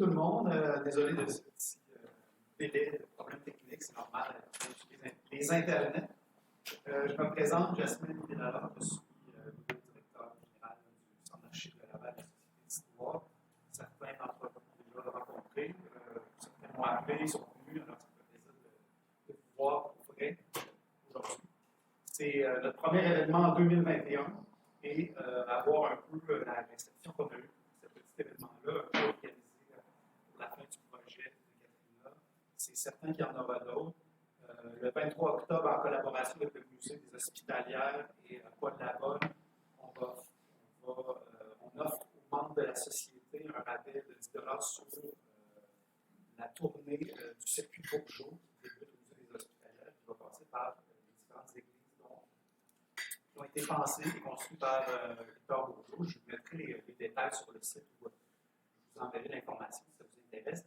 tout le monde. Désolé de ce petit délai de problème technique, c'est normal. Les internets. Je me présente, Jasmine Villalard, je suis le directeur général du Centre d'archives de Laval de la Société d'histoire. Certains d'entre vous ont déjà rencontré, certains m'ont appelé, ils sont venus, alors ça me fait plaisir de vous voir pour vrai aujourd'hui. C'est notre premier événement en 2021 et avoir un peu la réception qu'on a eue pour ce petit événement-là, un peu organisé pour la fin du projet de Katrina. C'est certain qu'il y en aura d'autres. Le 23 octobre, en collaboration avec le Musée des Hospitalières et Paul Labonne, on offre aux membres de la Société un rabais de 10 $ sur la tournée du circuit Bourgeot qui débute au Musée des Hospitalières, qui va passer par les différentes églises qui ont été pensées et construites par Victor Bourgeot. Je vous mettrai les détails sur le site où je vous enverrai l'information si ça vous intéresse.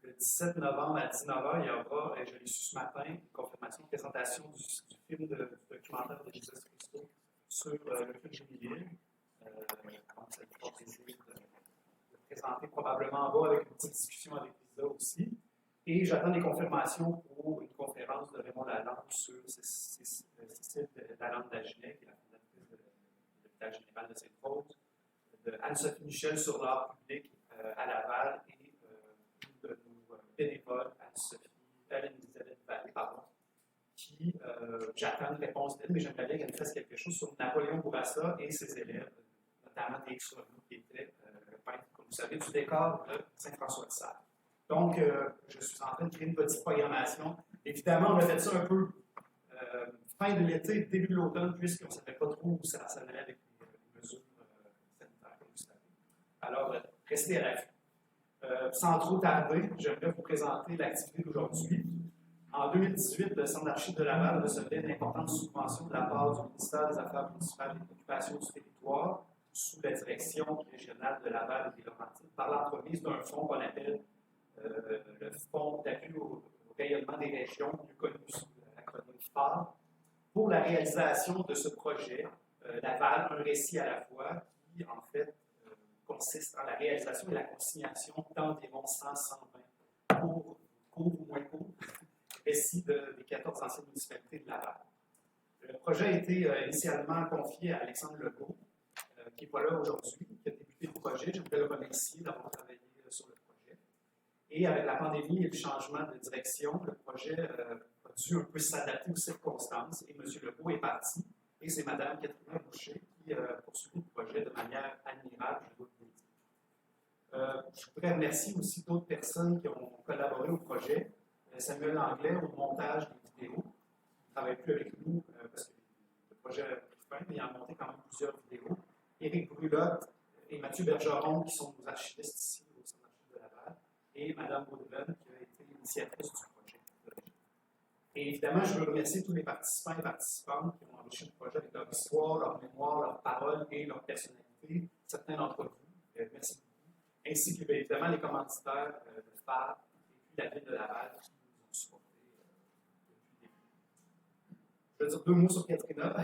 Le 17 novembre à 19h, il y aura, et je l'ai su ce matin, une confirmation de présentation du film du documentaire de Jesus Christo sur le culte jubilé. Donc, ça me fera plaisir de présenter probablement en bas avec une petite discussion avec Lisa aussi. Et j'attends des confirmations pour une conférence de Raymond Lalande sur Cécile Lalande d'Agenais, qui est la fondatrice de l'hôpital général de Sainte-Rose, de Anne-Sophie Michel sur l'art public à Laval et de nos bénévoles, Anne-Elisabeth Vallée, qui, j'attends une réponse d'elle, mais j'aimerais bien qu'elle fasse quelque chose sur Napoléon Bourassa et ses élèves, notamment des Soignaux, qui était le peintre, comme vous savez, du décor de Saint-François-de-Sales. Donc, je suis en train de créer une petite programmation. Évidemment, on a fait ça un peu fin de l'été, début de l'automne, puisqu'on ne savait pas trop où ça allait avec les mesures sanitaires, comme vous savez. Alors, restez à l'affût. Sans trop tarder, j'aimerais vous présenter l'activité d'aujourd'hui. En 2018, le Centre d'archives de Laval recevait une importante subvention de la part du ministère des Affaires municipales et de l'Occupation du territoire, sous la direction régionale de Laval et des Laurentides, par l'entremise d'un fonds qu'on appelle le Fonds d'appui au rayonnement des régions, mieux connu sous l'acronyme FAR, pour la réalisation de ce projet, Laval, un récit à la fois, qui, en fait, consiste en la réalisation et la consignation d'environ 100-120 cours ou moins courts, récits des 14 anciennes municipalités de Laval. Le projet a été initialement confié à Alexandre Legault, qui n'est pas là aujourd'hui, qui a débuté le projet. Je voudrais le remercier d'avoir travaillé sur le projet. Et avec la pandémie et le changement de direction, le projet a dû un peu s'adapter aux circonstances et M. Legault est parti. Et c'est Mme Catherine Boucher qui a poursuivi le projet de manière admirable, je dois le dire. Je voudrais remercier aussi d'autres personnes qui ont collaboré au projet. Samuel Langlais au montage des vidéos. Il ne travaille plus avec nous parce que le projet a pris fin, mais il a monté quand même plusieurs vidéos. Éric Brulotte et Mathieu Bergeron, qui sont nos archivistes ici au Centre d'archives de Laval, et Mme Baudelaine, qui a été initiatrice du projet. Et évidemment, je veux remercier tous les participants et participantes qui ont enrichi le projet avec leur histoire, leur mémoire, leurs paroles et leur personnalité. Certains d'entre vous, merci beaucoup. Ainsi que, évidemment, les commanditaires de FAR et puis la ville de Laval qui nous ont supportés depuis le début. Je vais dire deux mots sur Katrina.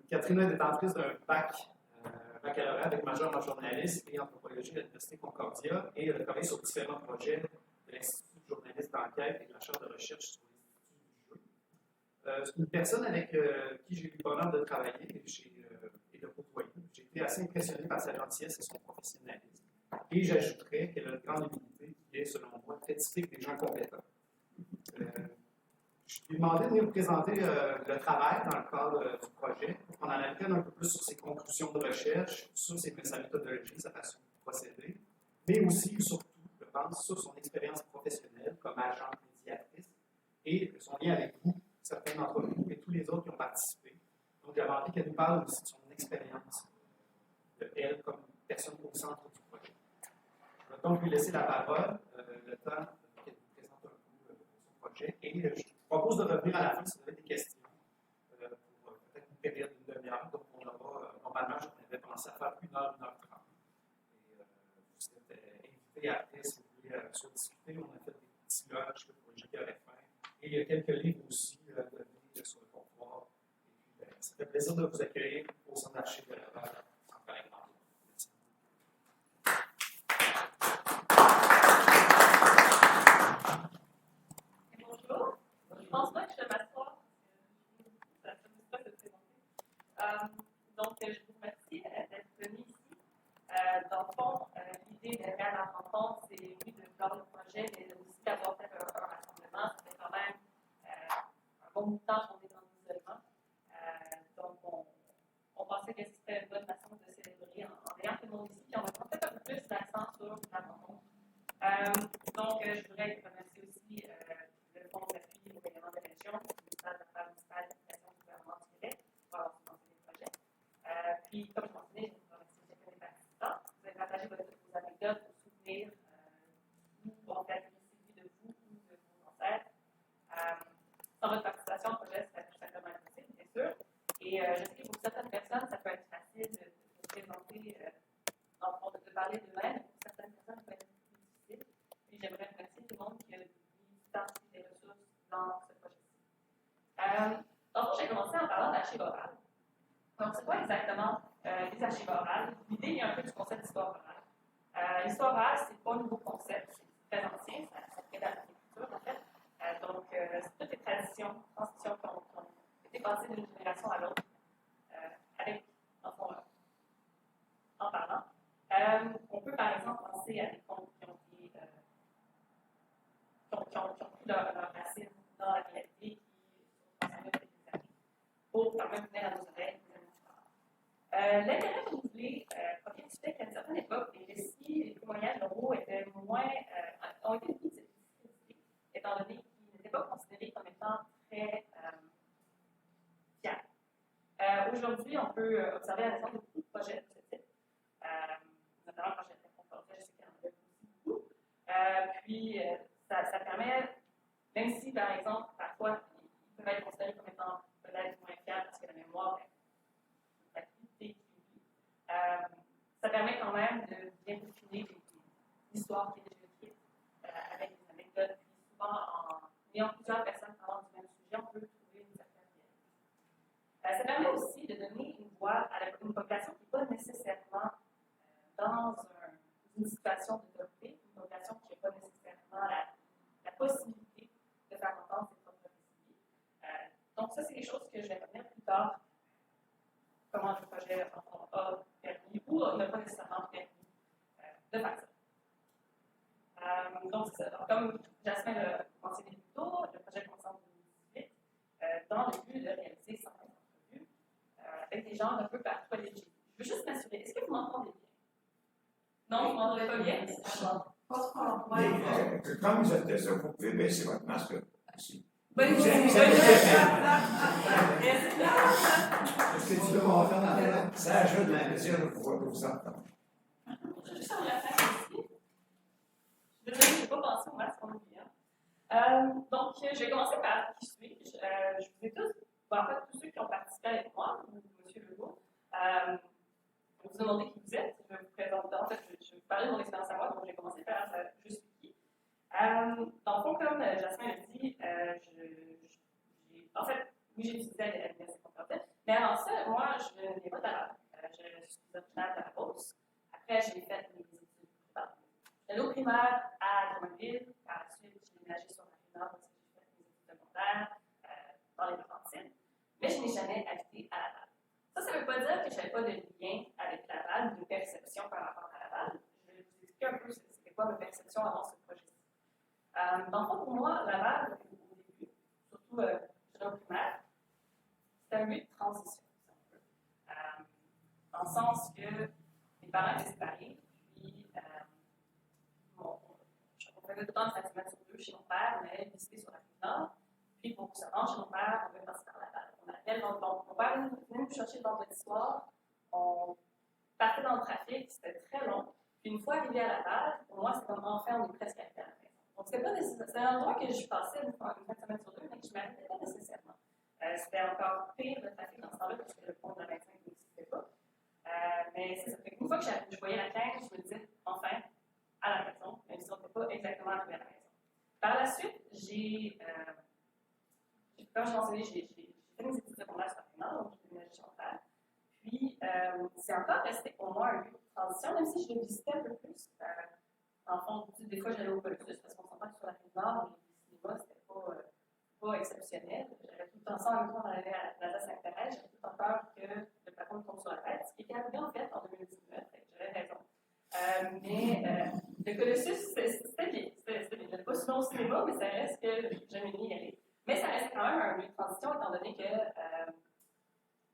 Katrina est détentrice d'un baccalauréat avec major en journalisme et anthropologie de l'Université Concordia et elle a travaillé sur différents projets de l'Institut de journalisme d'enquête et de la chaire de recherche sur l'Institut du jeu. C'est une personne avec qui j'ai eu le bonheur de travailler et de côtoyer. J'ai été assez impressionné par sa gentillesse et son professionnalisme. Et j'ajouterais qu'elle a une grande humilité qui est, selon moi, très typique des gens compétents. Je lui ai demandé de venir vous présenter le travail dans le cadre du projet, pour qu'on en apprenne un peu plus sur ses conclusions de recherche, sur sa méthodologie, sa façon de procéder, mais aussi, surtout, je pense, sur son expérience professionnelle comme agente médiatrice et son lien avec vous, certains d'entre vous et tous les autres qui ont participé. Donc, j'avais envie qu'elle nous parle aussi de son expérience, de elle comme personne au centre du projet. Je vais donc lui laisser la parole, le temps qu'elle nous présente un peu son projet, et je propose de revenir à la fin si vous avez des questions pour peut-être une période d'une demi-heure. Donc, on aura, normalement, je avais pensé à faire 1h, 1h30. Et vous êtes invités après, si vous voulez, sur discuter. On a fait des petits lunchs pour le JPRF1. Et il y a quelques livres aussi donnés sur le comptoir. Et puis, ça fait plaisir de vous accueillir au Centre d'archives de Laval en Paris. Merci. lors du projet, mais aussi d'avoir fait un rassemblement. Ça fait quand même un bon bout de temps qu'on est en isolement. Donc, on pensait que c'était une bonne façon de célébrer en ayant tout le monde ici. Puis on a fait un peu plus d'accent sur la rencontre. Donc, je voudrais remercier aussi le Fonds d'appui au rayonnement des régions, le ministère de l'Affaires municipales et de l'Éducation du gouvernement du Québec pour avoir financé les projets. Puis, comme je mentionnais, je voudrais remercier chacun des participants. Vous avez partagé vos anecdotes pour soutenir ou en fait celui de vous ou de vos ancêtres. Sans votre participation, le projet serait tout simplement impossible, bien sûr. Et je sais que pour certaines personnes, ça peut être facile de présenter, de parler d'eux-mêmes. Pour certaines personnes, ça peut être difficile. Puis j'aimerais remercier tout le monde qui a mis du temps et des ressources dans ce projet-ci. Donc, j'ai commencé en parlant d'archives orales. Donc, c'est pas exactement des archives orales. L'idée vient un peu du concept d'histoire orale. L'histoire orale, c'est pas un nouveau concept, c'est très ancien, ça crée dans l'écriture, en fait. Donc, c'est toutes les traditions, transmissions qui ont été passées d'une génération à l'autre, avec, en parlant. On peut, par exemple, penser à des contes qui ont pris leur racine dans la réalité, qui sont transmis depuis des années, pour quand même venir à nos oreilles. L'intérêt renouvelé provient du fait qu'à une certaine époque, les récits, les témoignages oraux étaient ont été discrédités, étant donné qu'ils n'étaient pas considérés comme étant très fiables. Aujourd'hui, on peut observer à l'exemple de beaucoup de projets de ce type, notamment le projet de Concordia, je sais qu'il y en a aussi beaucoup. Puis, ça permet, même si, par exemple, parfois, ils peuvent être considérés comme étant peut-être moins fiables parce que la mémoire est ça permet quand même de bien peaufiner l'histoire qui est déjà écrite avec des anecdotes. Puis souvent, en ayant plusieurs personnes parlant du même sujet, on peut trouver une certaine réalité. Ça permet aussi de donner une voix à une population qui n'est pas nécessairement dans une situation d'autorité, une population qui n'a pas nécessairement la possibilité de faire entendre ses propres récits. Donc ça, c'est des choses que je vais revenir plus tard. Comment le projet a permis ou n'a pas nécessairement permis de faire ça. Donc, c'est ça. Comme Jasmin l'a mentionné plus tôt, le projet commence en 2018 dans le but de réaliser 120 entrevues avec des gens un peu partout à l'Égypte. Je veux juste m'assurer, est-ce que vous m'entendez bien? Non, vous ne m'entendez pas bien? Comme vous êtes déjà, vous pouvez baisser votre masque aussi. Bonne idée. Est-ce que tu peux m'en faire la tête? Ça ajoute un plaisir de pouvoir vous entendre. Je vais juste faire la face ici. Je n'ai pas pensé au masque, on oublie. Donc, je vais commencer par qui suis-je. Je vous ai tous, en fait, tous ceux qui ont participé avec moi, ou M. Legault, je vais vous demander qui vous êtes. Je vais vous présenter, en fait, je vais vous parler de mon expérience à moi, donc je vais commencer par je suis qui. Dans le fond, comme Jasmin l'a dit, en fait, oui, j'ai utilisé à l'université Concordia, mais avant ça, moi, je n'ai pas d'arabe. Je suis originaire de la Beauce. Après, j'ai fait mes études. J'allais au primaire à Drummondville. Par la suite, j'ai déménagé sur la Rive-Nord parce que j'ai fait mes études secondaires dans les Laurentides. Mais je n'ai jamais habité à Laval. Ça ne veut pas dire que je n'avais pas de lien avec Laval, de perception par rapport à Laval. Je vais vous expliquer un peu c'était quoi ma perception avant ce projet-ci. Dans le fond, pour moi, Laval, au début, surtout au primaire, c'était un lieu de transition, dans le sens que mes parents étaient séparés, puis on faisait tout le temps une fin de semaine sur deux chez mon père, on allait visiter sur la Rive-Nord, puis pour se rendre chez mon père, on devait passer par Laval. On appelait mon père venait nous chercher le vendredi soir, on partait dans le trafic, c'était très long, puis une fois arrivé à Laval, pour moi, c'est comme enfin, on est presque arrivé à la maison. Donc, c'était un endroit que je passais une fin de semaine sur deux, mais que je ne m'arrêtais pas nécessairement. C'était encore pire le trafic dans ce temps-là, parce que le pont de la 25 n'existait pas. Mais c'est ça. Une fois que je voyais la 15, je me disais, enfin, à la maison, même si on n'était pas exactement arrivé à la maison. Par la suite, comme je mentionnais, j'ai fait mes études secondaires sur la Rive-Nord, donc j'ai déménagé chez mon père. Puis, c'est encore resté pour moi un lieu de transition, même si je le visitais un peu plus. En fond, des fois, j'allais au Colossus, parce qu'on s'entend que sur la Rive-Nord, les cinémas, c'était pas exceptionnel. J'avais tout le temps ça en même temps d'aller à la Plaza Sainte-Thérèse, j'avais tout le temps peur que le plafond me tombe sur la tête, ce qui était arrivé en fait en 2019, j'avais raison. Mais le Colossus, c'était bien. souvent au cinéma, mais ça reste que j'aime bien y aller. Mais ça reste quand même un lieu de transition, étant donné que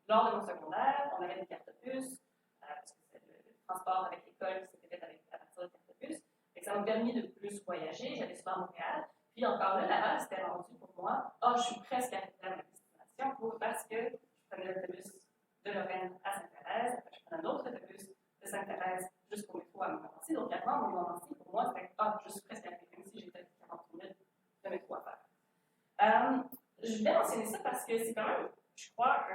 lors de mon secondaire, on avait des cartes puces, parce que le transport avec l'école, c'était fait à partir de cartes puces. Ça m'a permis de plus voyager. J'allais souvent à Montréal. Puis encore là, Laval, c'était rendu pour moi, je suis presque arrivée à ma destination parce que je prenais l'autobus de Lorraine à Sainte-Thérèse, après je prenais un autre autobus de Sainte-Thérèse jusqu'au métro à Montmorency. Donc, avant Montmorency, pour moi, c'était je suis presque arrivée, même si j'étais à 40 minutes de métro à faire. Je voulais mentionner ça parce que c'est quand même, je crois,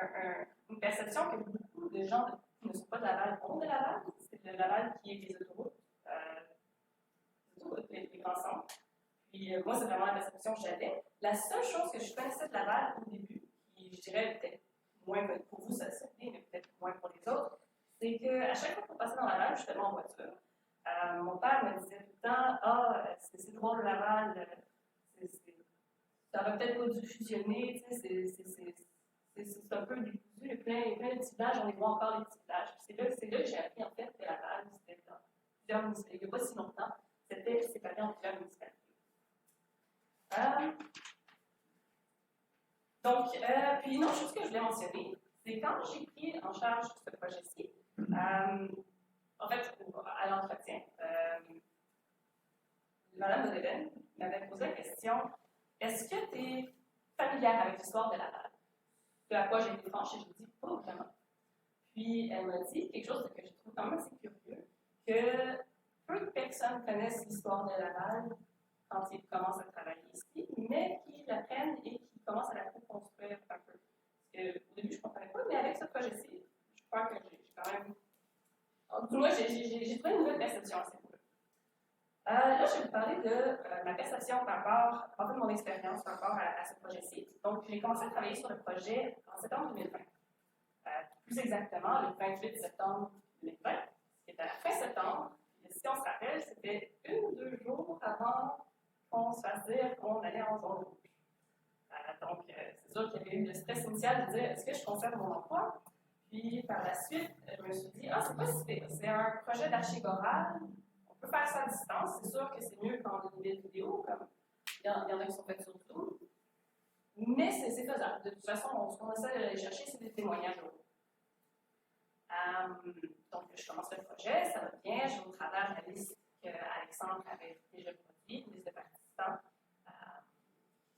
une perception que beaucoup de gens qui ne sont pas de Laval ont de Laval. C'est de Laval qui est les autoroutes, les grands centres. Puis moi, c'est vraiment la perception que j'avais. La seule chose que je connaissais de Laval au début, qui je dirais peut-être moins pour vous, ça c'est bien, mais peut-être moins pour les autres, c'est qu'à chaque fois qu'on passait dans Laval, justement en voiture, mon père me disait tout le temps, c'est drôle Laval, ça aurait peut-être pas dû fusionner, c'est un peu décousu, il y a plein de petits villages, on les voit encore les petits villages. C'est là que j'ai appris en fait que Laval, c'était dans plusieurs municipalités. Il n'y a pas si longtemps, c'était séparé en plusieurs municipalités. Puis une autre chose que je voulais mentionner, c'est quand j'ai pris en charge ce projet-ci, en fait, à l'entretien, Mme Bodelen m'avait posé la question, est-ce que tu es familière avec l'histoire de Laval? De à quoi j'ai été franche et je lui ai dit pas vraiment. Puis elle m'a dit quelque chose que je trouve quand même assez curieux, que peu de personnes connaissent l'histoire de Laval quand ils commencent à travailler ici, mais qui l'apprennent et qui commencent à la reconstruire un peu. Parce qu'au début, je ne comprenais pas, mais avec ce projet-ci, je crois que j'ai quand même. Du moins, j'ai trouvé une nouvelle perception à ce niveau-là. Là, je vais vous parler de ma perception par rapport, en fait, mon expérience par rapport à ce projet-ci. Donc, j'ai commencé à travailler sur le projet en septembre 2020. Plus exactement, le 28 septembre 2020, qui était à la fin septembre. Et si on se rappelle, c'était 1 ou 2 jours avant qu'on se fasse dire qu'on allait en zone rouge. Donc, c'est sûr qu'il y avait eu le stress initial de dire est-ce que je conserve mon emploi? Puis, par la suite, je me suis dit c'est pas si pire. C'est un projet d'archivoral. On peut faire ça à distance. C'est sûr que c'est mieux quand on a des vidéos, comme il y en a qui sont faites sur Zoom. Mais c'est faisable. De toute façon, ce qu'on essaie d'aller chercher, c'est des témoignages oraux. Donc, je commence le projet, ça va bien. Je vais au travers de la liste qu'Alexandre avait déjà produite, une liste de participants.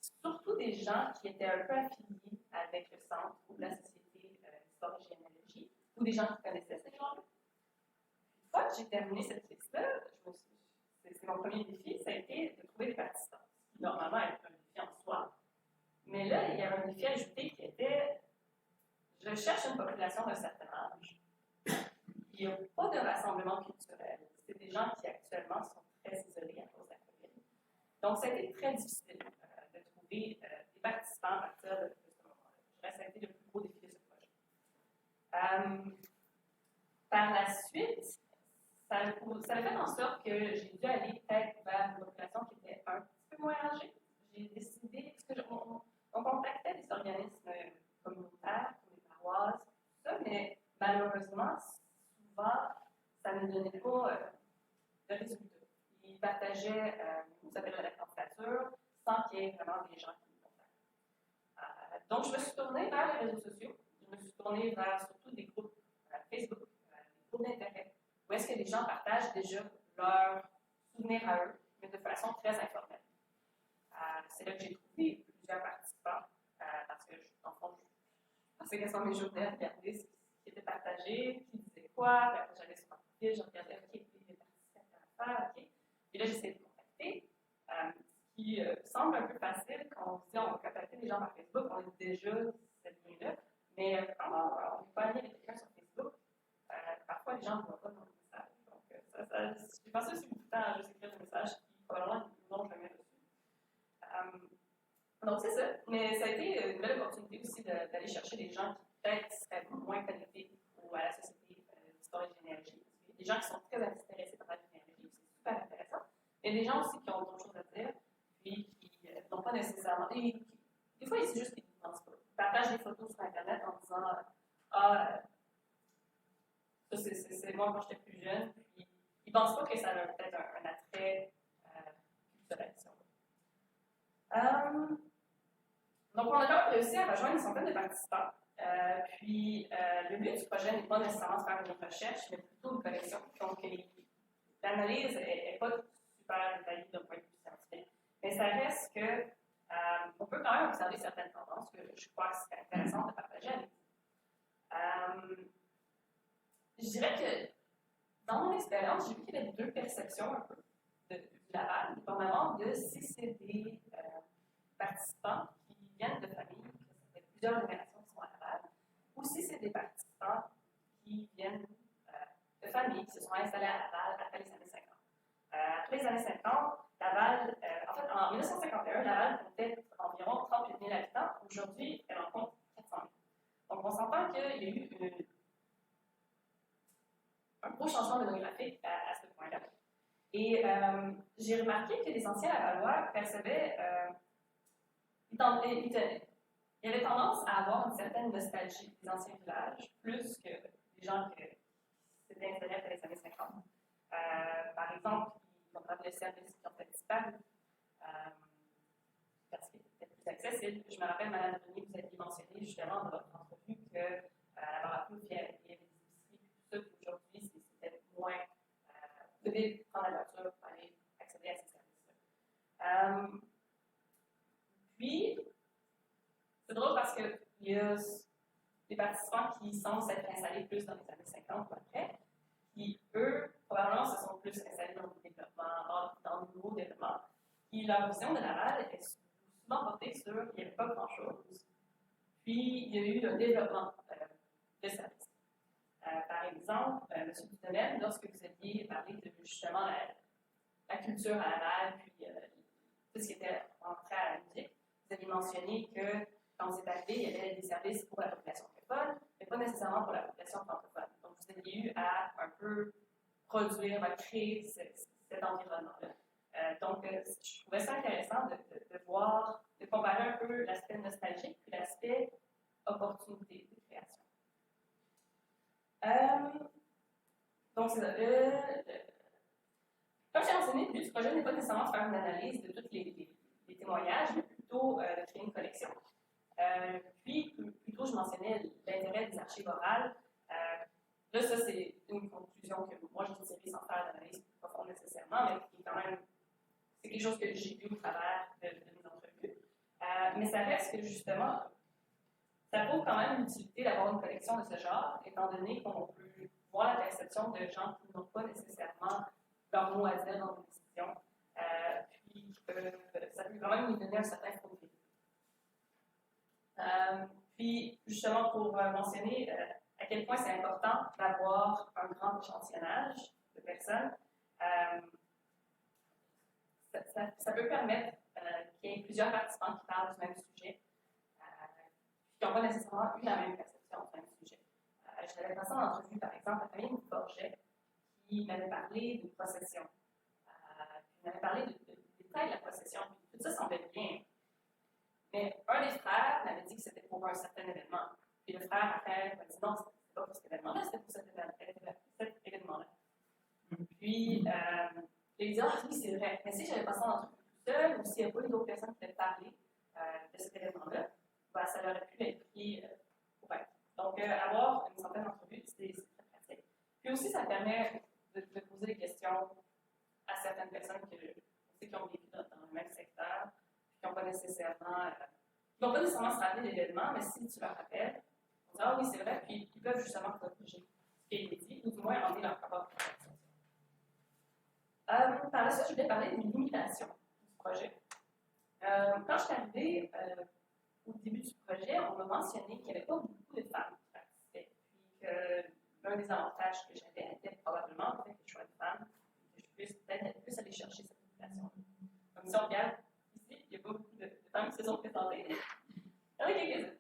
Surtout des gens qui étaient un peu affiliés avec le centre ou la Société d'histoire et généalogie, ou des gens qui connaissaient ces gens-là. Une fois que j'ai terminé cette liste-là, c'est mon premier défi, ça a été de trouver des participants. Ce qui, normalement, est un défi en soi. Mais là, il y avait un défi ajouté qui était je cherche une population d'un certain âge. Il n'y a pas de rassemblement culturel. C'est des gens qui actuellement sont très isolés à cause de la COVID. Donc, ça a été très difficile de trouver des participants à partir de ce moment-là. Je dirais que ça a été le plus gros défi de ce projet. Par la suite, ça a fait en sorte que j'ai dû aller peut-être vers une population qui était un petit peu moins âgée. J'ai décidé, parce qu'on contactait des organismes communautaires, comme les paroisses, tout ça, mais malheureusement, souvent, ça ne donnait pas de résultats. Ils partageaient, ça s'appelle la candidature, sans qu'il y ait vraiment des gens qui nous contactent. Donc, je me suis tournée vers les réseaux sociaux. Je me suis tournée vers surtout des groupes Facebook, des groupes d'intérêt, où est-ce que les gens partagent déjà leurs souvenirs à eux, mais de façon très informelle. C'est là que j'ai trouvé plusieurs participants, parce que, en fond, je pensais qu'elles sont mes journées à regarder ce qui était partagé, qui disait quoi, puis après j'allais sur mon profil, je regardais, OK, les participants à faire, OK. Et là, j'essayais de contacter, ce qui semble un peu facile quand on se dit on va contacter des gens par Facebook, on est déjà cette ligne-là, mais quand on n'est pas allé avec quelqu'un sur Facebook, parfois les gens ne voient pas nos messages. Donc, j'ai passé aussi beaucoup de temps à juste écrire des messages qui probablement n'ont jamais reçus. Donc, c'est ça. Mais ça a été une belle opportunité aussi d'aller chercher des gens qui peut-être seraient moins connectés à la Société d'histoire et de généalogie. Il y a des gens qui sont très intéressés par la généalogie, c'est super intéressant. Il y a des gens aussi qui ont d'autres choses à dire, puis qui n'ont pas nécessairement. Des fois, c'est juste qu'ils ne pensent pas. Ils partagent des photos sur Internet en disant ça, c'est moi quand j'étais plus jeune, puis ils ne pensent pas que ça a peut-être un attrait culturel. réussi à rejoindre une centaine de participants. Puis, le but du projet n'est pas nécessairement de faire une recherche, mais plutôt une collection. Donc, l'analyse n'est pas super détaillée d'un point de vue scientifique, mais ça reste que on peut quand même observer certaines tendances que je crois que c'est intéressant de partager avec vous. Je dirais que dans mon expérience, j'ai vu qu'il y avait deux perceptions un peu du Laval, dépendamment de si c'est des participants qui viennent de familles, que ça fait plusieurs générations qui sont à Laval, ou si c'est des participants qui viennent de familles qui se sont installées à Laval après les années 50. Après les années 50, Laval, en fait, en 1951, Laval comptait environ 38 000 habitants. Aujourd'hui, elle en compte 400 000. Donc, on s'entend qu'il y a eu un gros changement démographique à ce point-là. Et j'ai remarqué que les anciens Lavallois percevaient, il y avait tendance à avoir une certaine nostalgie des anciens villages, plus que des gens qui s'étaient installés après les années 50. Par exemple, ils ont rappelé les services qui ont fait disparu parce qu'ils étaient plus accessibles. Je me rappelle, Mme Brunier, vous aviez mentionné justement dans votre entrevue que à la Barracouf, il y avait des épiceries, tout ça, puis aujourd'hui, c'était moins. Vous devez prendre la voiture pour aller accéder à ces services-là. Puis, c'est drôle parce qu'il y a des participants qui semblent s'être installés plus dans les années 50 ou après, qui, eux, probablement se sont plus installés dans le développement, dans le nouveau développement. Puis leur vision de Laval est souvent portée sur qu'il n'y avait pas grand-chose. Puis il y a eu un développement de services. Par exemple, M. Dutomel, lorsque vous aviez parlé de justement la culture à Laval, puis tout ce qui était entré à la musique, vous aviez mentionné que quand vous êtes arrivé, il y avait des services pour la population francophone, mais pas nécessairement pour la population francophone. Donc, vous aviez eu à un peu produire, à créer cet environnement-là. Donc, je trouvais ça intéressant de voir, de comparer un peu l'aspect nostalgique et l'aspect opportunité de création. Donc, c'est ça. Comme j'ai mentionné, le but du projet n'est pas nécessairement de faire une analyse de tous les témoignages, mais plutôt de créer une collection. Puis, plutôt, je mentionnais l'intérêt des archives orales. Là, ça, c'est une conclusion que moi, j'ai tirée sans faire d'analyse plus profonde nécessairement, mais qui est quand même, c'est quelque chose que j'ai vu au travers de mes entrevues. Mais ça reste que, justement, ça prouve quand même l'utilité d'avoir une collection de ce genre, étant donné qu'on peut voir la perception de gens qui n'ont pas nécessairement leur mot à dire dans une décision. Puis, ça peut quand même nous donner un certain profil. Puis, justement, pour mentionner à quel point c'est important d'avoir un grand échantillonnage de personnes, ça peut permettre qu'il y ait plusieurs participants qui parlent du même sujet, qui n'ont pas nécessairement eu la même perception du même sujet. Je l'avais passé en entrevue, par exemple, à Camille Forget, qui m'avait parlé d'une procession. Puis il m'avait parlé du détail de la procession. Puis tout ça semblait bien. Mais un des frères m'avait dit que c'était pour un certain événement. Puis le frère, après, m'a dit non, c'était pas pour cet événement-là, c'était pour cet événement-là. Puis, il dit, ah oui, c'est vrai. Mais si j'avais passé en entrevue tout seul, ou s'il n'y a pas eu d'autres personnes qui avaient parlé de cet événement-là, ben, ça aurait pu être pris pour être. Donc, avoir une centaine d'entrevues, c'est très pratique. Puis aussi, ça permet de poser des questions à certaines personnes qui ont vécu dans le même secteur, qui n'ont pas nécessairement se rappeler de l'événement, mais si tu leur rappelles, on dit ah oui, c'est vrai, puis ils peuvent justement corriger ce qui a été dit, ou du moins emmener leur propre réflexion. Par la suite, je voulais parler des limitations du projet. Quand je suis arrivée au début du projet, on m'a mentionné qu'il n'y avait pas beaucoup de femmes qui participaient, puis que l'un des avantages que j'avais était probablement le fait que je sois une femme, et que je puisse peut-être plus aller chercher cette limitation. Comme si on regarde ici, il n'y a pas beaucoup de femmes qui se sont présentées. Il y en a quelques-unes.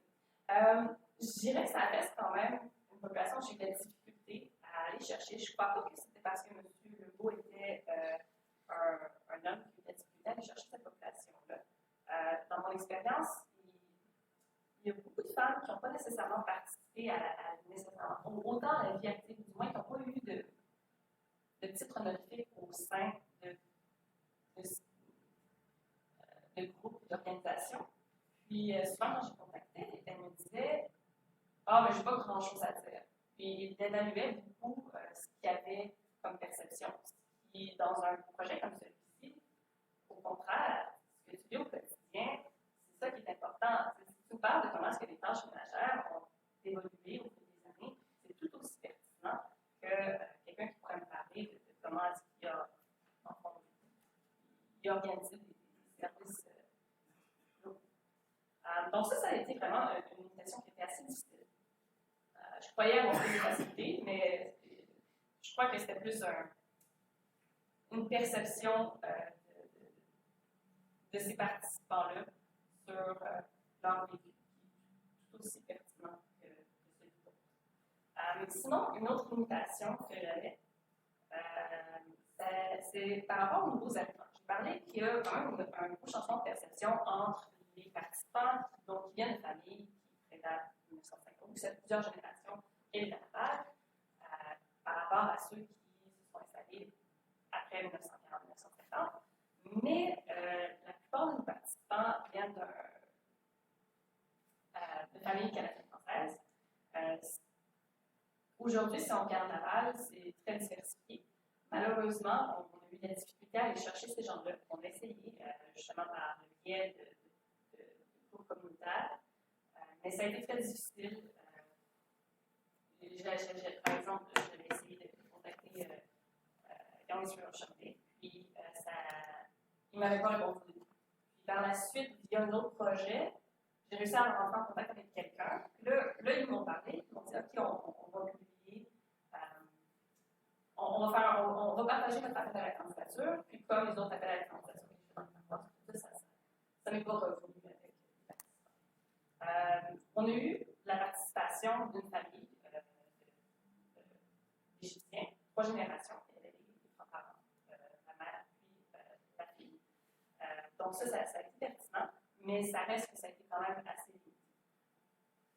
Je dirais que ça reste quand même une population où j'ai de la difficulté à aller chercher. Je ne crois pas que c'était parce que M. Legault était un homme qui avait de la difficulté à aller chercher cette population-là. Dans mon expérience, il y a beaucoup de femmes qui n'ont pas nécessairement participé autant à la vie active, du moins qui n'ont pas eu de titre honorifique au sein de groupes d'organisations. Puis souvent, quand j'ai contacté discutait, elle me disait ah, mais j'ai pas grand-chose à dire. Puis il évaluait beaucoup ce qu'il y avait comme perception. Puis dans un projet comme celui-ci, au contraire, ce que tu vis au quotidien, c'est ça qui est important. Si tu parles de comment est-ce que les tâches ménagères ont évolué au fil des années, c'est tout aussi pertinent que quelqu'un qui pourrait me parler de comment est-ce qu'il a, en fond, il a organisé des services locaux. Donc ça a été vraiment une invitation qui était assez difficile. Je croyais avoir plus de facilité, mais je crois que c'était plus une perception de ces participants-là sur leur vécu, tout aussi pertinent que celui-là. Sinon, une autre limitation que j'avais, c'est par rapport aux nouveaux arrivants. J'ai parlé qu'il y a quand même un gros changement de perception entre les participants qui viennent de familles qui prédatent 1950, ou c'est plusieurs générations et le Canada, par rapport à ceux qui se sont installés après 1940-1950. Mais la plupart de nos participants viennent de familles canadiennes-françaises. Aujourd'hui, si on regarde Laval, c'est très diversifié. Malheureusement, on a eu de la difficulté à aller chercher ces gens-là. On a essayé, justement, par le biais de groupes communautaires, mais ça a été très difficile. Par exemple, j'avais essayé de contacter Young Chambé, puis il ne m'avait pas répondu. Puis par la suite, via un autre projet, j'ai réussi à rentrer en contact avec quelqu'un. Là, ils m'ont parlé, ils m'ont dit OK, on va publier, on va partager notre appel à la candidature, puis comme les autres appels à la candidature, ça m'est pas revenu avec les participants. On a eu la participation d'une famille d'Égyptiens, 3 générations, il y avait les 3 parents, la mère puis la fille. Donc ça a été pertinent, mais ça reste que ça a été quand même assez limité.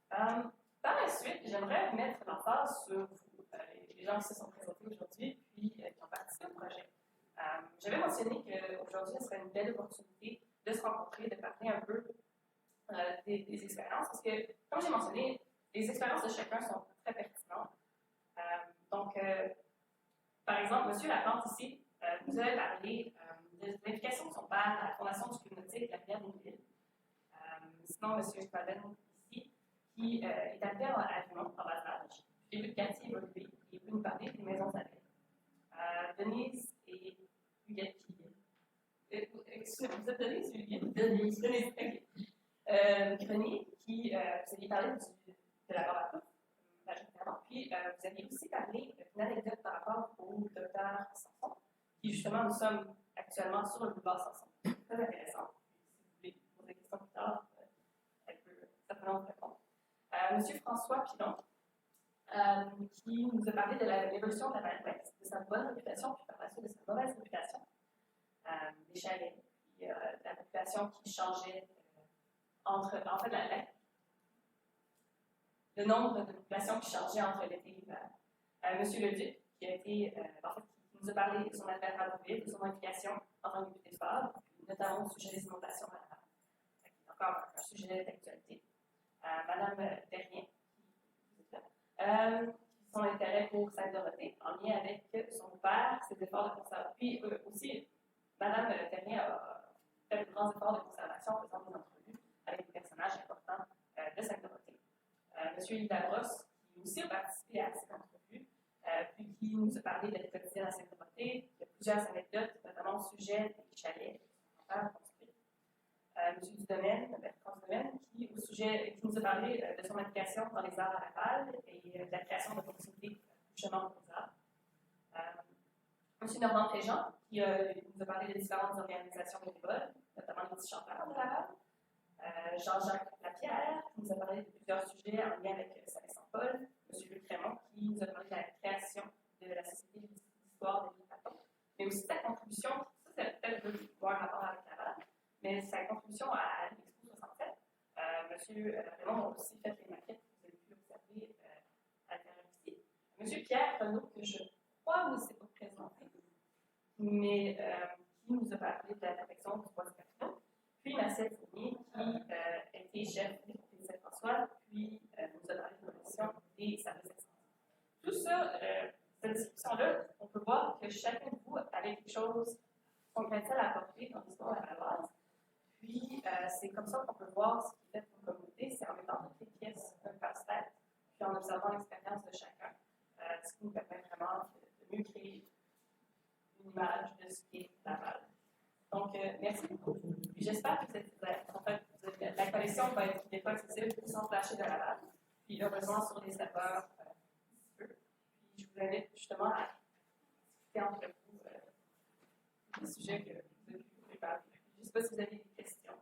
Par la suite, j'aimerais mettre l'emphase sur vous, les gens qui se sont présentés aujourd'hui puis qui ont participé au projet. J'avais mentionné qu'aujourd'hui, ce serait une belle opportunité de se rencontrer, de parler un peu des expériences, parce que, comme j'ai mentionné, les expériences de chacun sont très pertinentes. Donc, par exemple, M. Laplante ici nous avait parlé de l'implication de son père à la fondation du Club nautique La Rivière des Villes. Sinon, M. Spaden ici, qui est appelé à Avignon, en bas âge. J'ai vu de quartier évoluer, il peut nous parler des maisons d'appel. Denise et Huguette Piguet. Excusez-moi, vous êtes Denise ou Huguette? Denise. OK. Grenier, qui vous aviez parlé de la laboratoire. Puis, vous aviez aussi parlé d'une anecdote par rapport au docteur Sanson, qui justement, nous sommes actuellement sur le boulevard Sanson. Très intéressant. Si vous voulez poser des questions plus tard, elle peut certainement vous répondre. Monsieur François Pilon, qui nous a parlé de l'évolution de la Val-Ouest, de sa bonne réputation, puis par la suite de sa mauvaise réputation, des chalets, puis de la population qui changeait entre, en fait, le nombre de populations qui changeait entre l'été et l'hiver. Monsieur Leduc, qui a été, en fait, qui nous a parlé de son affaire à Rouville, de son implication en tant que député de Fable, notamment au sujet des inondations à Laval. C'est encore un sujet d'actualité. Madame Dernier, son intérêt pour Sainte-Dorothée, en lien avec son père, ses efforts de conservation. Puis aussi, Madame Dernier a fait de grands efforts de conservation en faisant des entrevues avec des personnages importants de Sainte-Dorothée. Monsieur Yves Labrosse, qui aussi a participé à cette entrevue, puis qui nous a parlé de la quotidienne à Sainte-Dorothée. Il y a plusieurs anecdotes, notamment au sujet des chalets qui sont construits. Monsieur Dudomaine, Bertrand Dudomaine, qui nous a parlé de son implication dans les arts à Laval et de la création d'opportunités justement pour les arts. Monsieur Normand Préjean, qui nous a parlé de différentes organisations bénévoles, notamment les petits chanteurs de Laval. Jean-Jacques Lapierre, qui nous a parlé de plusieurs sujets en lien avec Saint-Saint-Paul. M. Luc Raymond, qui nous a parlé de la création de la Société d'histoire de l'île Platon, mais aussi sa contribution, ça c'est peut-être un rapport avec Laval, mais sa contribution à l'Expo 67. M. Raymond a aussi fait les maquettes que vous avez pu observer à l'intérieur ici. M. Pierre Renaud, que je crois ne s'est pas présenté, mais qui nous a parlé de la protection du bois de Capitole. Puis Marcel Fournier, qui était chef des que chacun de vous avait quelque chose concrètement à apporter dans l'histoire à la base. Puis, c'est comme ça qu'on peut voir ce qui fait une communauté, c'est en mettant toutes les pièces d'un casse-tête, puis en observant l'expérience de chacun, ce qui nous permet vraiment de mieux créer une image de ce qu'est Laval. Donc, merci beaucoup. Puis j'espère que la collection va être des fois accessible sans flasher de Laval, puis heureusement sur les serveurs un petit peu. Puis je vous invite justement à discuter entre vous des sujets que vous avez pu préparer. Je ne sais pas si vous avez des questions.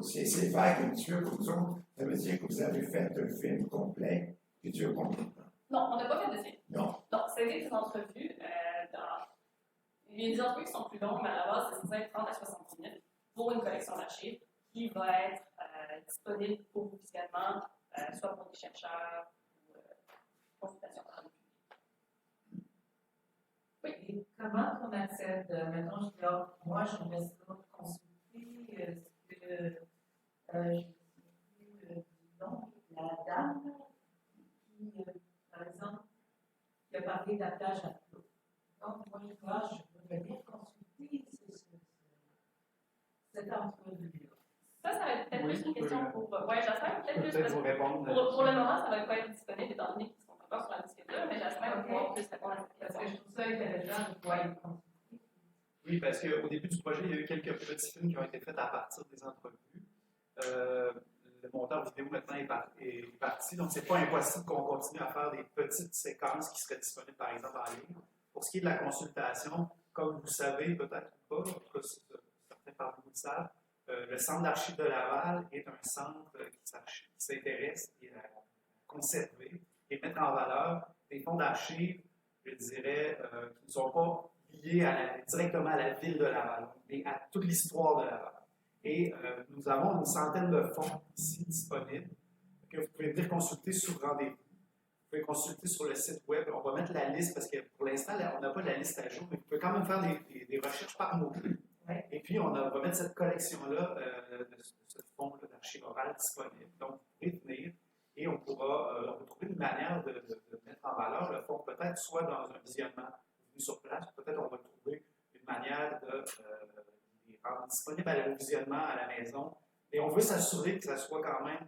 C'est vague, Dieu, ça veut dire que vous avez fait un film complet et Dieu complet. Non, on n'a pas fait de film. Non. Donc, c'est des entrevues. Il y a des entrevues qui sont plus longues, mais à la base, c'est censé être 30 à 70 minutes pour une collection d'archives qui va être disponible pour vous visuellement, soit pour des chercheurs ou consultation par le public. Oui, et comment on accède? Maintenant, je dis, moi, j'aimerais ça consulter. Est-ce que j'ai vu, disons, la dame qui, par exemple, qui a parlé de la plage à flot. Donc, moi, je veux venir consulter cette entrevue-là. Ça va être peut-être plus une question pour. Oui, j'espère peut-être plus. Peut-être vous répondre. Pour le moment, ça ne va pas être disponible étant donné qu'ils ne sont encore sur la discussion, mais j'espère pouvoir plus répondre à cette Parce question. que je trouve ça intéressant de pouvoir y consulter. Oui, parce qu'au début du projet, il y a eu quelques petits films qui ont été faits à partir des entrevues. Le monteur vidéo maintenant est parti, donc c'est pas impossible qu'on continue à faire des petites séquences qui seraient disponibles, par exemple, en ligne. Pour ce qui est de la consultation, comme vous savez, peut-être pas, en tout cas, certains parmi vous le savent, le Centre d'archives de Laval est un centre qui s'intéresse à conserver et mettre en valeur des fonds d'archives, je dirais, qui ne sont pas liés directement à la ville de Laval, mais à toute l'histoire de Laval. Et nous avons une centaine de fonds ici disponibles que vous pouvez venir consulter sur rendez-vous. Vous pouvez consulter sur le site web. On va mettre la liste parce que pour l'instant, on n'a pas la liste à jour, mais vous pouvez quand même faire des recherches par mots-clés. Ouais. Et puis, on va mettre cette collection-là, de ce fonds d'archives orales disponible. Donc, vous pouvez venir et on va trouver une manière de mettre en valeur le fonds, peut-être soit dans un visionnement sur place, peut-être on va trouver une manière de les rendre disponibles au visionnement à la maison. Et on veut s'assurer que ça soit quand même,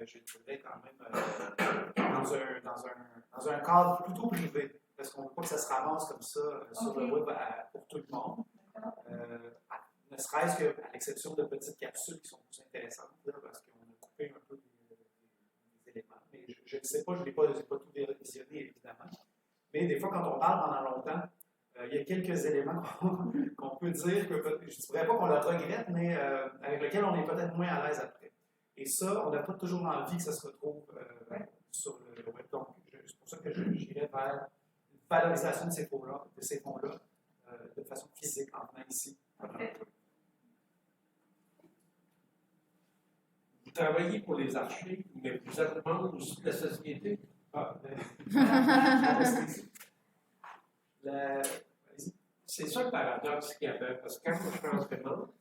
je dirais quand même, dans un cadre plutôt privé, parce qu'on ne veut pas que ça se ramasse comme ça sur le web pour tout le monde. Ne serait-ce qu'à l'exception de petites capsules qui sont plus intéressantes, là, parce qu'on a coupé un peu des éléments. Mais je ne sais pas, je n'ai pas tout visionné, évidemment. Mais des fois, quand on parle pendant longtemps, il y a quelques éléments qu'on peut dire que, je ne dirais pas qu'on le regrette, mais avec lesquels on est peut-être moins à l'aise après. Et ça, on n'a pas toujours envie que ça se retrouve sur le web. Donc, c'est pour ça que j'irais vers une valorisation de ces fonds-là, de façon physique, en venant ici. Okay. Vous travaillez pour les archives, mais vous êtes membre aussi de la société. C'est ça le paradoxe qu'il y avait, parce que quand je suis rentré membre,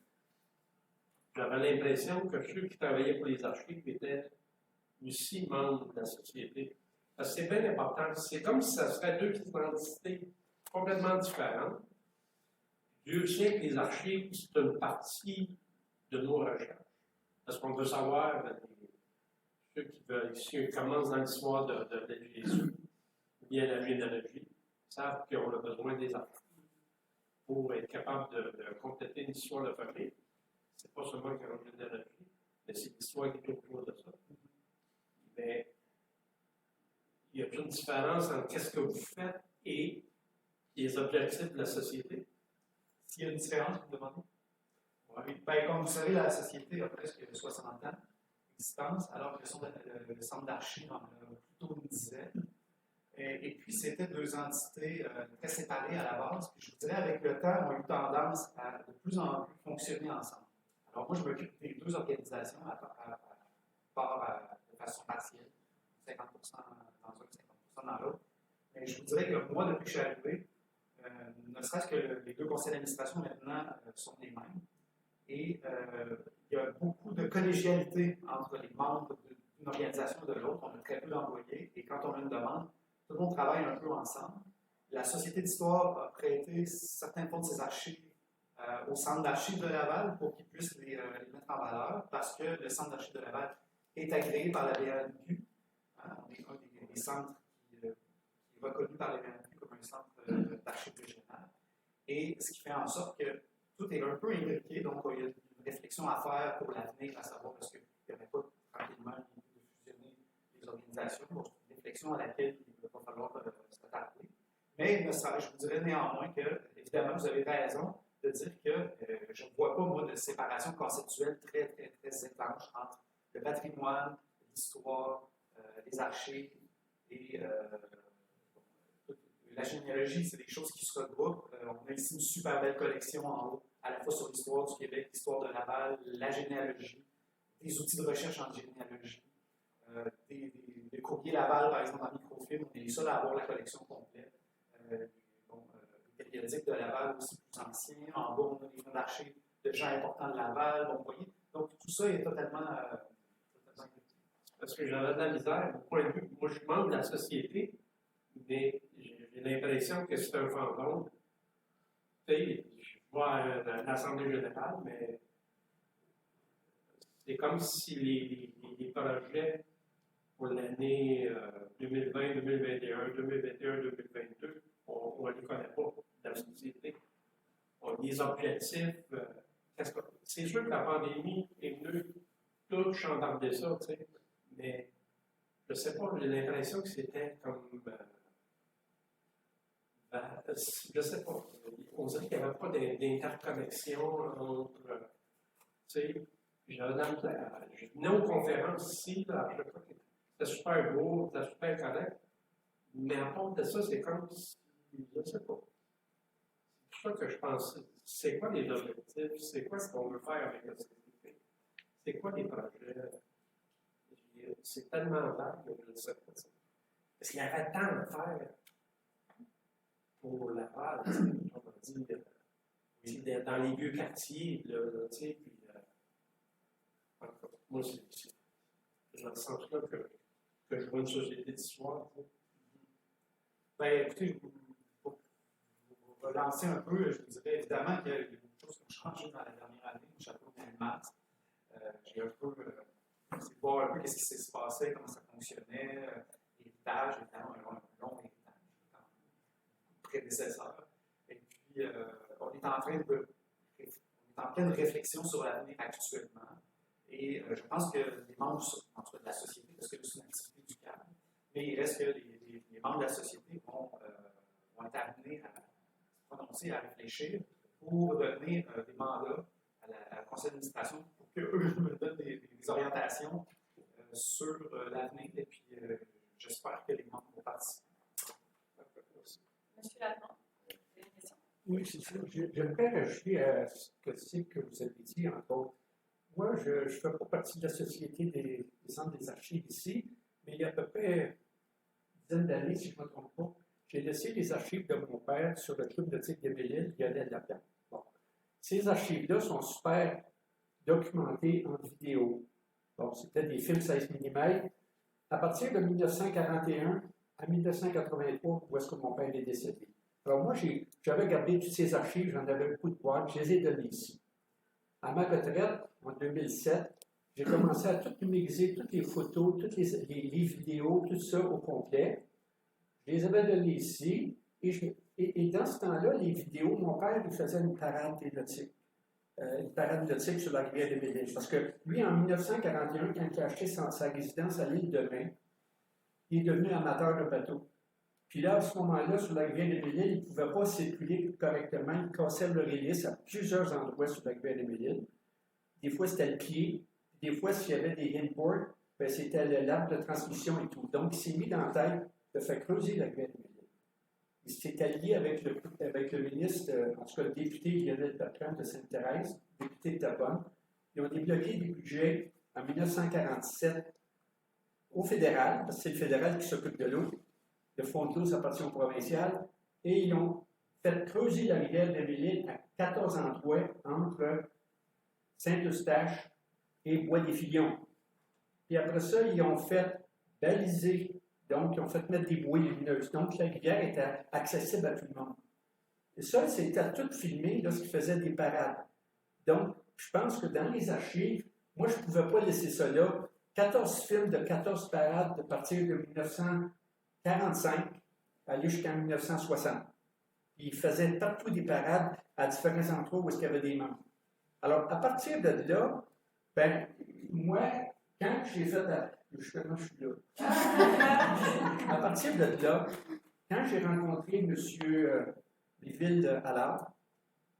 j'avais l'impression que ceux qui travaillaient pour les archives étaient aussi membres de la société. Parce que c'est bien important. C'est comme si ça serait deux identités complètement différentes. Dieu sait que les archives, c'est une partie de nos recherches. Parce qu'on veut savoir, ceux qui veulent, si on commence dans l'histoire de Jésus, ou bien la généalogie, savent qu'on a besoin des archives pour être capable de compléter une histoire de famille. C'est pas seulement une généalogie, mais c'est l'histoire qui est autour de ça. Mais il y a une différence entre qu'est-ce que vous faites et les objectifs de la société. S'il y a une différence, vous me demandez? Oui. Ben, comme vous savez, la société a presque 60 ans d'existence, alors que le centre d'archives en a plutôt une dizaine. Et puis, c'était deux entités très séparées à la base. Puis, je vous dirais, avec le temps, on a eu tendance à de plus en plus fonctionner ensemble. Alors, moi, je m'occupe des deux organisations de façon partielle, 50% dans un, 50% dans l'autre. Mais je vous dirais que moi, depuis que je suis arrivé, ne serait-ce que les deux conseils d'administration maintenant sont les mêmes. Et il y a beaucoup de collégialité entre les membres d'une organisation de l'autre, on a très peu d'employés, et quand on a une demande, tout le monde travaille un peu ensemble. La Société d'histoire a prêté certains fonds de ses archives au Centre d'archives de Laval pour qu'ils puissent les mettre en valeur, parce que le Centre d'archives de Laval est agréé par la BANQ. On est un des centres qui est reconnu par la BANQ comme un centre d'archives régionales. Et ce qui fait en sorte que tout est un peu imbriqué, donc il y a une réflexion à faire pour l'avenir, à savoir parce qu'il n'y avait pas tranquillement l'idée de fusionner les organisations. Donc, c'est une réflexion à laquelle il va falloir s'attarder. Mais je vous dirais néanmoins que, évidemment, vous avez raison de dire que je ne vois pas, moi, de séparation conceptuelle très, très, très étanche entre le patrimoine, l'histoire, les archives et la généalogie. C'est des choses qui se regroupent. On a ici une super belle collection en haut, à la fois sur l'histoire du Québec, l'histoire de Laval, la généalogie, des outils de recherche en généalogie, des courriers Laval, par exemple, en microfilm. On est les seuls à avoir la collection complète. Les périodiques de Laval aussi plus anciens. En bas, on a des fonds d'archives de gens importants de Laval. Donc, vous voyez, donc tout ça est totalement. Parce que j'avais de la misère, au point de vue, moi je suis membre de la société, mais j'ai l'impression que c'est un fantôme. Tu sais, je vois l'Assemblée générale, mais c'est comme si les projets pour l'année 2020, 2021, 2021, 2022, on ne les connaît pas de la société. On a des objectifs. C'est sûr que la pandémie est venue tout chandarder ça, tu sais, mais je ne sais pas, j'ai l'impression que c'était comme. Je ne sais pas. On dirait qu'il n'y avait pas d'interconnexion entre. Tu sais, je venais aux conférences ici, là, je crois que c'était super beau, c'était super correct, mais à part de ça, c'est comme si. Je ne sais pas. C'est pour ça que je pense. C'est quoi les objectifs? C'est quoi ce qu'on veut faire avec la société? C'est quoi les projets? C'est tellement vague que je ne sais pas. Parce qu'il y avait tant à faire pour Laval, on dit, dans les vieux quartiers, là, tu sais, puis, moi, c'est dans ce sens-là que je vois une société d'histoire. Ben, écoutez, pour relancer un peu, je vous dirais évidemment qu'il y a beaucoup de choses qui ont changé dans la dernière année. J'ai un peu de maths. J'ai un peu. C'est de voir un peu ce qui s'est passé, comment ça fonctionnait, l'héritage, évidemment, un long héritage, prédécesseur. Et puis, on est en pleine réflexion sur l'avenir actuellement. Et je pense que les membres, en tout cas de la société, parce que c'est une activité du cadre, mais il reste que les membres de la société vont être amenés à se prononcer, à réfléchir pour donner des mandats à la conseil d'administration pour qu'eux me donnent des orientations sur l'avenir. Et puis, j'espère que les membres vont participer. Monsieur Lafont, vous avez une question? Oui, c'est ça. J'aimerais rajouter à ce que vous avez dit, entre autres. Moi, je ne fais pas partie de la Société des centres des archives ici, mais il y a à peu près une dizaine d'années, si je ne me trompe pas, j'ai laissé les archives de mon père sur le club nautique de Belle-Île, il y allait là-dedans. Bon. Ces archives-là sont super documentées en vidéo. Bon, c'était des films 16 mm. À partir de 1941 à 1983, où est-ce que mon père est décédé. Alors moi, j'avais gardé toutes ces archives, j'en avais beaucoup de boîtes, je les ai données ici. À ma retraite, en 2007, j'ai commencé à tout numériser, toutes les photos, toutes les vidéos, tout ça au complet. Je les avais données ici, et dans ce temps-là, les vidéos, mon père il faisait une parade nautique. Une parade nautique sur la rivière des Belle-Île. Parce que lui, en 1941, quand il a acheté sa résidence à l'île de Rhin, il est devenu amateur de bateaux. Puis là, à ce moment-là, sur la rivière des Belle-Île, il ne pouvait pas circuler correctement. Il cassait le rélis à plusieurs endroits sur la rivière des Belle-Île. Des fois, c'était le pied. Des fois, s'il y avait des inports, ben, c'était l'arbre de transmission et tout. Donc, il s'est mis dans la tête de faire creuser la rivière des Belle-Île. Il s'est allié avec le ministre, en tout cas le député Lionel Bertrand de Sainte-Thérèse, député de Terrebonne. Ils ont débloqué des budgets en 1947 au fédéral, parce que c'est le fédéral qui s'occupe de l'eau. Le fonds de l'eau, ça appartient au provincial, et ils ont fait creuser la rivière de Belle-Île à 14 endroits entre Saint-Eustache et Bois-des-Filions. Puis après ça, ils ont fait baliser. Donc, ils ont fait mettre des bouées lumineuses. Donc, la rivière était accessible à tout le monde. Et ça, c'était tout filmé lorsqu'ils faisaient des parades. Donc, je pense que dans les archives, moi, je ne pouvais pas laisser ça là. 14 films de 14 parades de partir de 1945 aller jusqu'en 1960. Ils faisaient partout des parades à différents endroits où il y avait des membres. Alors, à partir de là, ben, moi, quand j'ai fait justement, je suis là. À partir de là, quand j'ai rencontré M. Léville-Allard,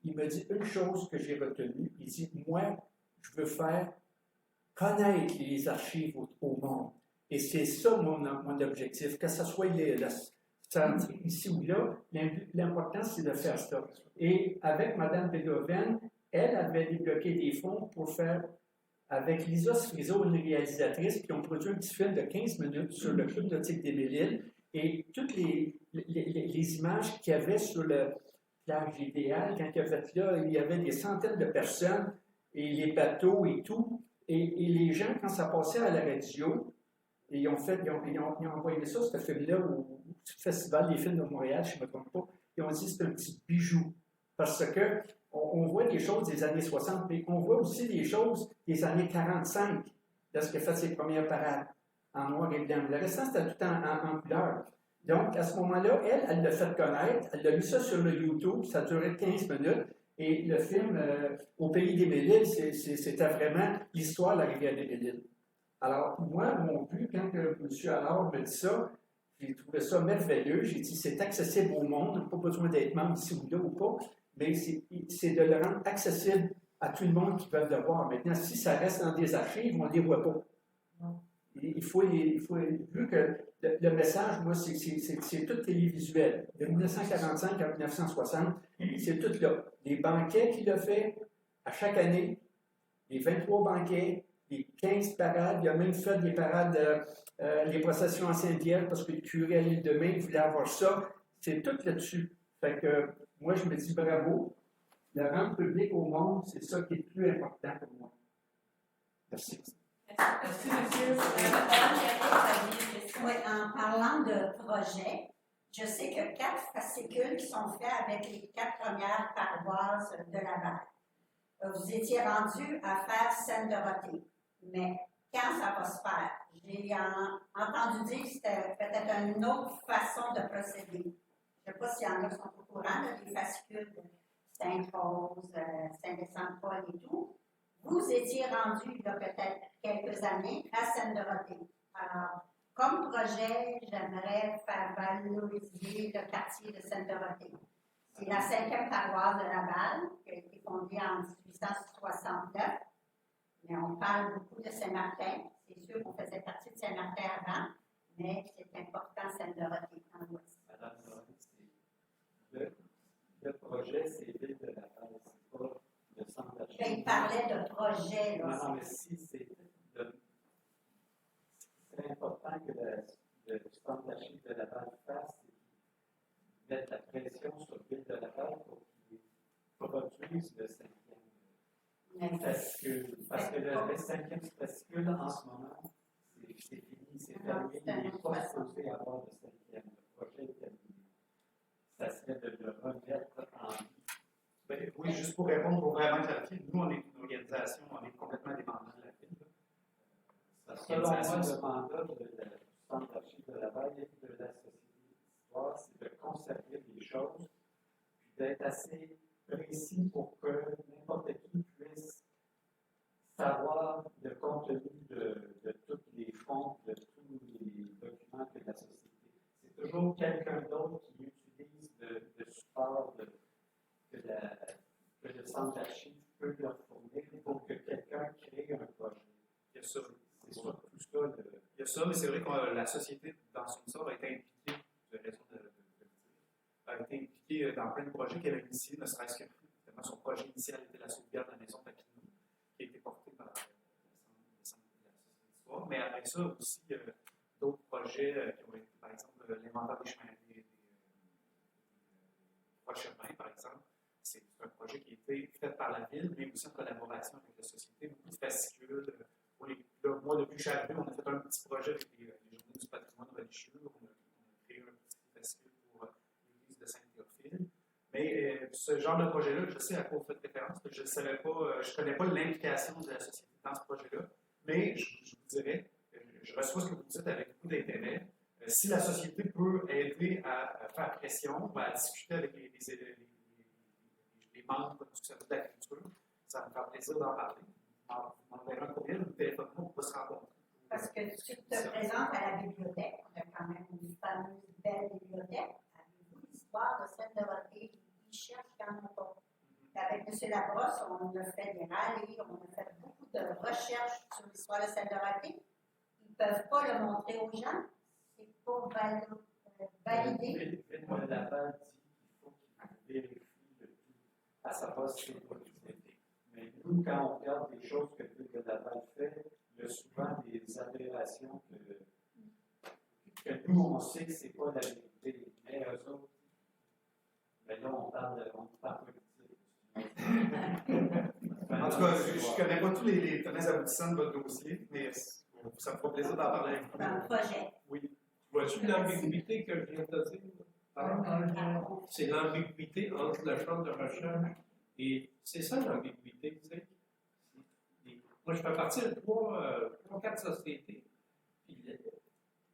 il m'a dit une chose que j'ai retenue. Il dit, moi, je veux faire connaître les archives au monde. Et c'est ça mon objectif, que ce soit ici ou là, l'important c'est de faire ça. Et avec Mme Beethoven, elle avait débloqué des fonds pour faire, avec Lisa Sfrizo, une réalisatrice, qui ont produit un petit film de 15 minutes sur le club nautique des Belles-Îles, et toutes les images qu'il y avait sur le plage idéal, quand il y avait des centaines de personnes, et les bateaux et tout, et les gens, quand ça passait à la radio, ils ont envoyé ça, ce film-là, au Festival des films de Montréal, je ne me trompe pas, ils ont dit que c'est un petit bijou, parce que on voit des choses des années 60, mais on voit aussi des choses des années 45, lorsqu'il a fait ses premières parades, en noir et blanc. Le restant, c'était tout en couleur. Donc, à ce moment-là, elle l'a fait connaître, elle a mis ça sur le YouTube, ça durait 15 minutes, et le film Au pays des Belles-Îles, c'était vraiment l'histoire de la rivière des Belles-Îles. Alors, moi, mon but, quand M. Allard me dit ça, j'ai trouvé ça merveilleux. J'ai dit, c'est accessible au monde, on n'a pas besoin d'être membre ici ou là ou pas, mais c'est de le rendre accessible à tout le monde qui peut le voir. Maintenant, si ça reste dans des archives, on ne les voit pas. Il faut, vu que le message, moi, c'est tout télévisuel. De 1945 à 1960, c'est tout là. Les banquets qu'il a fait à chaque année, les 23 banquets, les 15 parades, il a même fait des parades, les processions incendiaires, parce que le curé à l'île de Mai voulait avoir ça. C'est tout là-dessus. Fait que moi, je me dis bravo. Le rendre public au monde, c'est ça qui est le plus important pour moi. Merci. Merci, monsieur. Oui, en parlant de projet, je sais que 4 fascicules qui sont faits avec les 4 premières paroisses de Laval. Vous étiez rendu à faire Sainte-Dorothée, mais quand ça va se faire? J'ai entendu dire que c'était peut-être une autre façon de procéder. Je ne sais pas s'il y en a qui sont au courant des fascicules de Sainte-Rose, Saint-Vincent-de-Paul et tout. Vous étiez rendu il y a peut-être quelques années à Sainte-Dorothée. Alors, comme projet, j'aimerais faire valoriser le quartier de Sainte-Dorothée. C'est la 5e paroisse de Laval, qui a été fondée en 1869. Mais on parle beaucoup de Saint-Martin. C'est sûr qu'on faisait partie de Saint-Martin avant, mais c'est important Sainte-Dorothée en l'ouest. Madame Doré, le projet, c'est Ville de Laval, c'est pas le centre d'archives. Il parlait de projet. Là, non, mais si c'est important que le centre d'archives de Laval fasse, c'est mettre la pression sur Ville de Laval pour qu'ils produisent le 5e fascicule. Parce que le 5e fascicule, en ce moment, c'est fini, c'est terminé. Il n'est pas supposé avoir de 5e. Le projet est terminé. Ça serait de le remettre en vie. Ben, oui, juste pour répondre, pour vraiment clarifier, nous, on est une organisation, on est complètement dépendant de la ville. Selon moi, le mandat du centre d'archives de Laval et de la Société d'histoire, c'est de conserver les choses, puis d'être assez précis pour que n'importe qui puisse savoir le contenu de tous les fonds, de tous les documents que la société. C'est toujours quelqu'un d'autre qui utilise le support que le centre d'archives peut leur fournir pour que quelqu'un crée un projet. Il y a ça. Il y a ça, mais c'est vrai que la société, dans son sort, a été impliquée, j'ai raison de le dire, a été impliquée dans plein de projets qu'elle a initiés, ne serait-ce que son projet initial était la sauvegarde de la maison Papineau, qui a été porté par le centre de la Société d'histoire. Mais après ça, aussi, d'autres projets qui ont été, par exemple, l'inventaire des chemins, des chemins, par exemple. C'est un projet qui a été fait par la ville, mais aussi en collaboration avec la société, beaucoup de fascicules. Oui, là, moi, depuis que je suis arrivé, on a fait un petit projet avec les Journées du patrimoine religieux. On a créé un petit festival pour l'église de Saint-Théophile. Mais ce genre de projet-là, je sais à quoi vous faites référence, je ne savais pas, je ne connais pas l'implication de la société dans ce projet-là, mais je vous dirais, je reçois ce que vous dites avec beaucoup d'intérêt. Si la société peut aider à faire pression ou à discuter avec les membres du service de la culture, ça me fait plaisir d'en parler. Vous m'enverrez un courriel ou un téléphone pour se rencontrer. Parce que tu te présentes à la bibliothèque, on a quand même une fameuse belle bibliothèque. Avez-vous l'histoire de Sainte-Dorothée qui cherche quand même pas? Avec M. Labrosse, on a fait des rallyes, on a fait beaucoup de recherches sur l'histoire de Sainte-Dorothée. Ils ne peuvent pas le montrer aux gens. C'est pas validé. Benoît Laval dit qu'il faut qu'il vérifie le tout à sa poste de. Mais nous, quand on regarde des choses que Benoît Laval fait, il y a souvent des aberrations que nous, on sait que ce n'est pas la vérité. Mais eux autres, mais là, on parle politique. En tout cas, je ne connais pas tous les tenants aboutissants de votre dossier, mais ça me fera plaisir d'en parler avec vous. Dans le projet. Oui. Vois-tu l'ambiguïté que je viens de te dire? C'est l'ambiguïté entre le champ de recherche et c'est ça l'ambiguïté, tu sais. Moi, je fais partie de 3-4 sociétés. Puis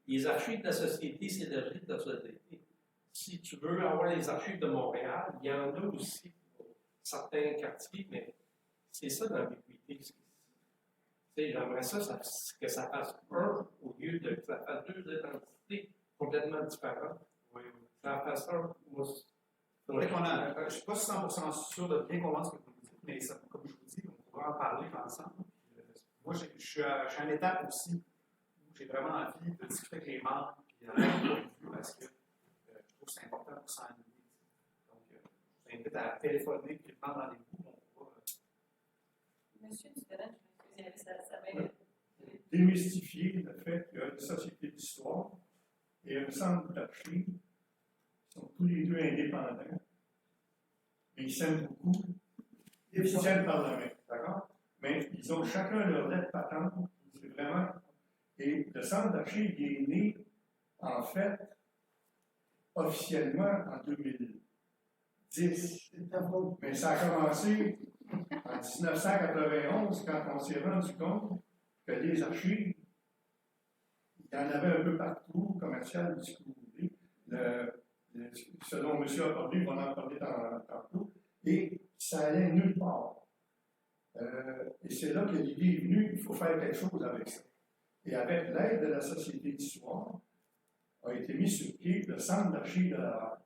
les archives de la société, c'est l'archive de la société. Si tu veux avoir les archives de Montréal, il y en a aussi pour certains quartiers, mais c'est ça l'ambiguïté. J'aimerais ça que ça fasse un au lieu de que ça fasse 2 identités complètement différentes. Oui. Ça fasse un. Moi, je ne suis pas 100% sûr de bien comprendre ce que vous dites, mais ça, comme je vous dis, on pourra en parler ensemble. Moi, je suis à une étape aussi où j'ai vraiment envie de discuter avec les membres et parce que je trouve que c'est important pour s'en aller. Donc, je vous invite à téléphoner et prendre rendez-vous. Monsieur Duvernay, je m'excuse, ça va Démystifier le fait qu'il y a une société d'histoire et un centre d'archives qui sont tous les deux indépendants, mais ils s'aiment beaucoup, ils se tiennent par la main, d'accord? Mais ils ont chacun leur lettre patente, c'est vraiment. Et le centre d'archives est né, en fait, officiellement en 2010. Mais ça a commencé en 1991, quand on s'est rendu compte que les archives, il y en avait un peu partout, commercial, si vous voulez. Ce dont M. a parlé, on va en parler tantôt, et ça allait nulle part. Et c'est là que l'idée est venue, il faut faire quelque chose avec ça. Et avec l'aide de la Société d'histoire, a été mis sur pied le Centre d'archives de Laval.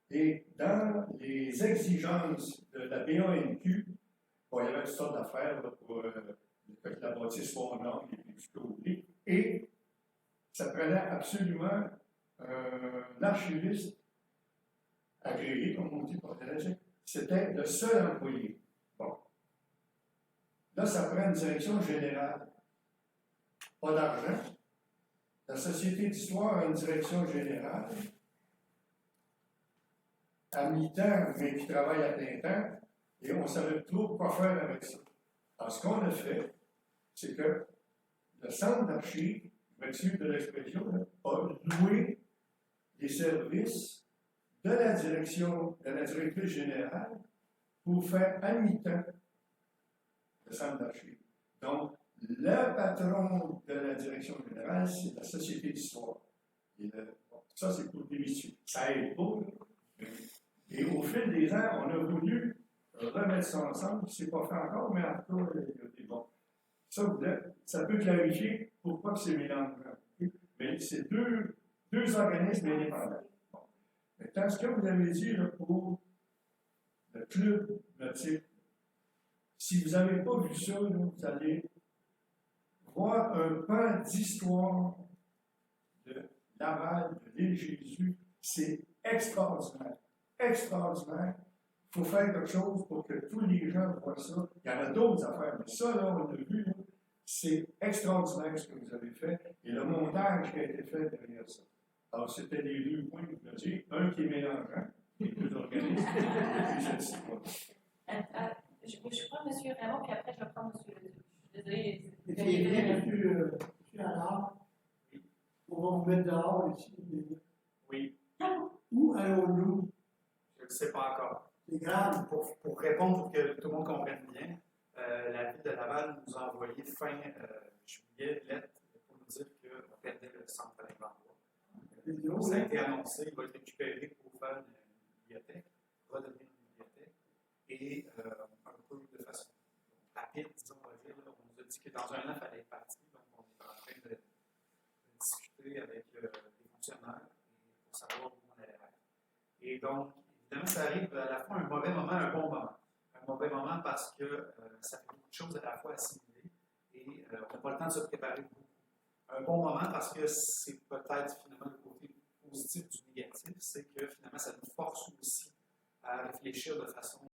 Et dans les exigences de la BANQ, bon, il y avait toutes sortes d'affaires pour que la bâtisse soit en ordre et tout ce que vous voulez. Et ça prenait absolument un archiviste agréé, comme on dit, c'était le seul employé. Bon. Là, ça prend une direction générale. Pas d'argent. La Société d'histoire a une direction générale à mi-temps, mais qui travaille à plein temps, et on ne savait trop quoi faire avec ça. Alors, ce qu'on a fait, c'est que le centre d'archives, m'excuse de l'expression, a loué des services de la directrice générale pour faire à mi-temps le centre d'archives. Donc, le patron de la direction générale, c'est la Société d'histoire. Ça, c'est pour démystifier. Ça aide pas. Et au fil des ans, on a voulu remettre ça ensemble. Ce n'est pas fait encore, mais en tout cas, bon. Ça peut clarifier pourquoi c'est mélangeant. Mais c'est deux organismes indépendants. Bon. Maintenant, ce que vous avez dit là, pour le club nautique, si vous n'avez pas vu ça, là, vous allez voir un pan d'histoire de Laval, de l'île Jésus. C'est extraordinaire. Extraordinaire. Il faut faire quelque chose pour que tous les gens voient ça. Il y en a d'autres affaires, mais ça, là, on l'a vu, c'est extraordinaire ce que vous avez fait et le montage qui a été fait derrière ça. Alors, c'était les deux points que vous avez dit. Un qui est mélangeant, les deux organismes, et celle-ci. Je prends M. Raymond, puis après, je vais prendre M. Désolée. c'est vrai, monsieur Allard. On va vous mettre dehors ici. Oui, Où allons-nous? je ne sais pas encore. C'est grave. Pour répondre, pour que tout le monde comprenne bien, la ville de Laval nous a envoyé fin juillet une lettre pour nous dire qu'on perdait le centre à l'endroit. Ça a été annoncé, il va être récupéré pour faire une bibliothèque, redevenir une bibliothèque, et un peu de façon rapide, disons, on va dire, là, on nous a dit que dans un an, il fallait être parti, donc on est en train de discuter avec les fonctionnaires pour savoir où on allait être. Et donc, évidemment, ça arrive à la fois un mauvais moment, un bon moment. Un mauvais moment parce que ça fait beaucoup de choses à la fois assimiler et on n'a pas le temps de se préparer beaucoup. Un bon moment parce que c'est peut-être finalement le côté positif du négatif, c'est que finalement ça nous force aussi à réfléchir de façon